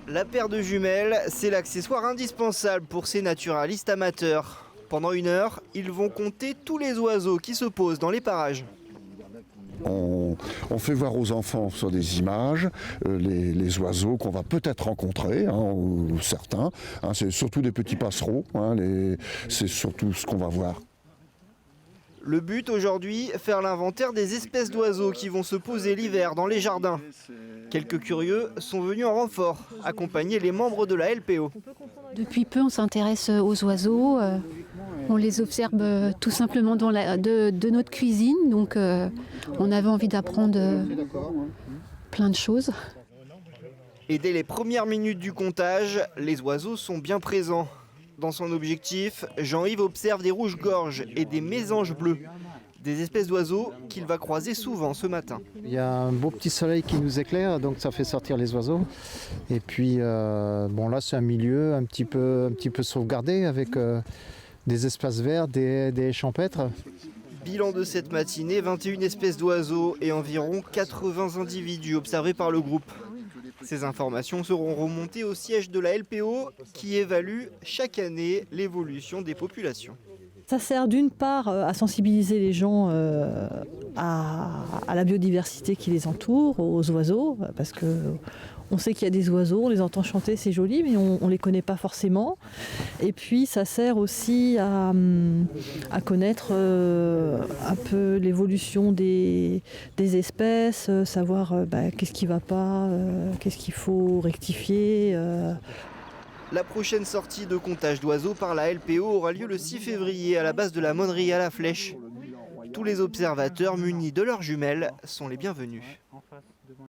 La paire de jumelles, c'est l'accessoire indispensable pour ces naturalistes amateurs. Pendant 1 heure, ils vont compter tous les oiseaux qui se posent dans les parages. On fait voir aux enfants sur des images les oiseaux qu'on va peut-être rencontrer, ou certains. C'est surtout des petits passereaux, c'est surtout ce qu'on va voir. Le but aujourd'hui, faire l'inventaire des espèces d'oiseaux qui vont se poser l'hiver dans les jardins. Quelques curieux sont venus en renfort, accompagner les membres de la LPO. Depuis peu, on s'intéresse aux oiseaux. On les observe tout simplement de notre cuisine. Donc, on avait envie d'apprendre plein de choses. Et dès les premières minutes du comptage, les oiseaux sont bien présents. Dans son objectif, Jean-Yves observe des rouges-gorges et des mésanges bleus. Des espèces d'oiseaux qu'il va croiser souvent ce matin. Il y a un beau petit soleil qui nous éclaire, donc ça fait sortir les oiseaux. Et puis, là, c'est un milieu un petit peu sauvegardé avec des espaces verts, des haies champêtres. Bilan de cette matinée, 21 espèces d'oiseaux et environ 80 individus observés par le groupe. Ces informations seront remontées au siège de la LPO qui évalue chaque année l'évolution des populations. Ça sert d'une part à sensibiliser les gens à la biodiversité qui les entoure, aux oiseaux, parce qu'on sait qu'il y a des oiseaux, on les entend chanter, c'est joli, mais on ne les connaît pas forcément. Et puis ça sert aussi à connaître un peu l'évolution des espèces, savoir qu'est-ce qui ne va pas, qu'est-ce qu'il faut rectifier. La prochaine sortie de comptage d'oiseaux par la LPO aura lieu le 6 février à la base de la Monnerie à la Flèche. Tous les observateurs munis de leurs jumelles sont les bienvenus.